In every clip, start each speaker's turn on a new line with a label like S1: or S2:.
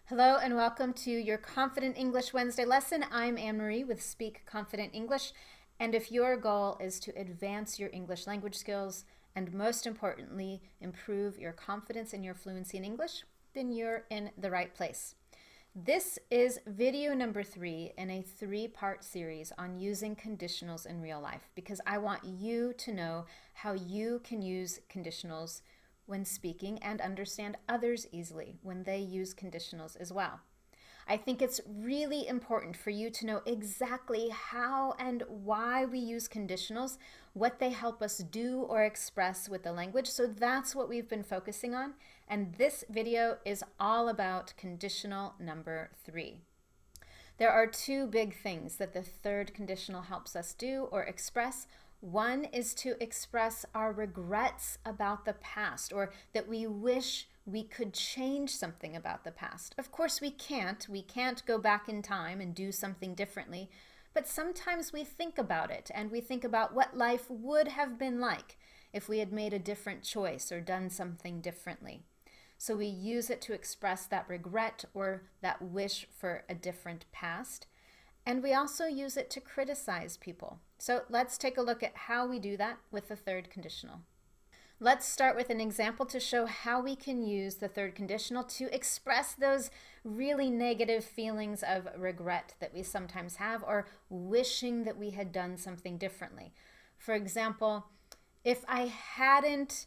S1: Hello and welcome to your Confident English Wednesday lesson. I'm Anne-Marie with Speak Confident English, and if your goal is to advance your English language skills and most importantly, improve your confidence and your fluency in English, then you're in the right place. This is video number 3 in a 3-part series on using conditionals in real life because I want you to know how you can use conditionals when speaking and understand others easily when they use conditionals as well. I think it's really important for you to know exactly how and why we use conditionals, what they help us do or express with the language. So that's what we've been focusing on. And this video is all about conditional number 3. There are 2 big things that the third conditional helps us do or express. One is to express our regrets about the past, or that we wish we could change something about the past. Of course we can't. We can't go back in time and do something differently, but sometimes we think about it and we think about what life would have been like if we had made a different choice or done something differently. So we use it to express that regret or that wish for a different past. And we also use it to criticize people. So let's take a look at how we do that with the third conditional. Let's start with an example to show how we can use the third conditional to express those really negative feelings of regret that we sometimes have, or wishing that we had done something differently. For example, if I hadn't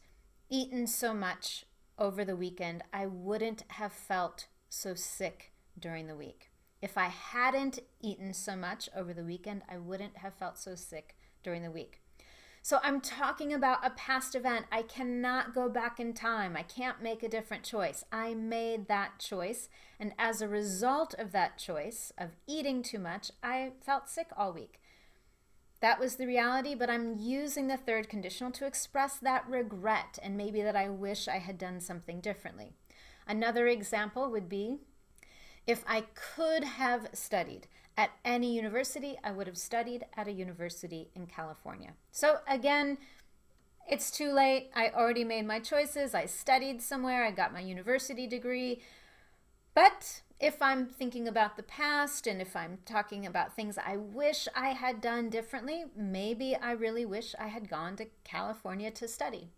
S1: eaten so much over the weekend, I wouldn't have felt so sick during the week. If I hadn't eaten so much over the weekend, I wouldn't have felt so sick during the week. So I'm talking about a past event. I cannot go back in time. I can't make a different choice. I made that choice, and as a result of that choice of eating too much, I felt sick all week. That was the reality, but I'm using the third conditional to express that regret and maybe that I wish I had done something differently. Another example would be, if I could have studied at any university, I would have studied at a university in California. So again, it's too late. I already made my choices. I studied somewhere. I got my university degree. But if I'm thinking about the past and if I'm talking about things I wish I had done differently, maybe I really wish I had gone to California to study.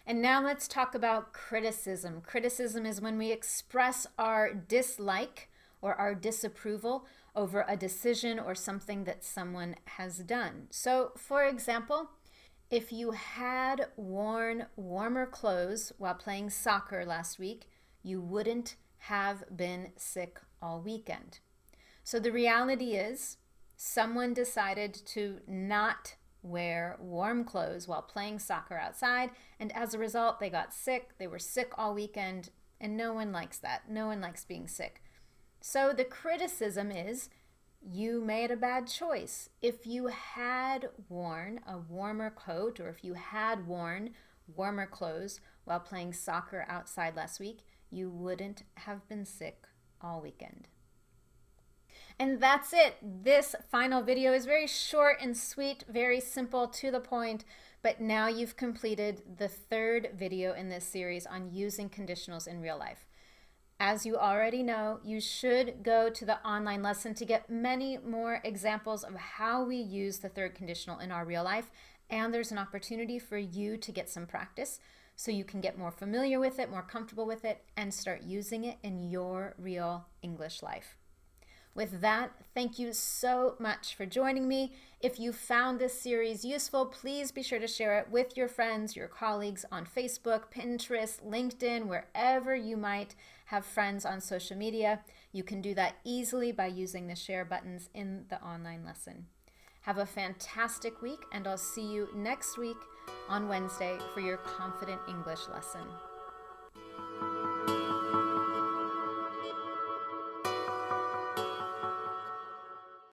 S1: And now let's talk about criticism. Criticism is when we express our dislike or our disapproval over a decision or something that someone has done. So, for example, if you had worn warmer clothes while playing soccer last week, you wouldn't have been sick all weekend. So the reality is, someone decided to not wear warm clothes while playing soccer outside, and as a result they got sick. They were sick all weekend, and no one likes that. No one likes being sick. So the criticism is, you made a bad choice. If you had worn a warmer coat, or if you had worn warmer clothes while playing soccer outside last week, you wouldn't have been sick all weekend. And that's it. This final video is very short and sweet, very simple, to the point, but now you've completed the 3rd video in this series on using conditionals in real life. As you already know, you should go to the online lesson to get many more examples of how we use the third conditional in our real life, and there's an opportunity for you to get some practice so you can get more familiar with it, more comfortable with it, and start using it in your real English life. With that, thank you so much for joining me. If you found this series useful, please be sure to share it with your friends, your colleagues on Facebook, Pinterest, LinkedIn, wherever you might have friends on social media. You can do that easily by using the share buttons in the online lesson. Have a fantastic week, and I'll see you next week on Wednesday for your Confident English lesson.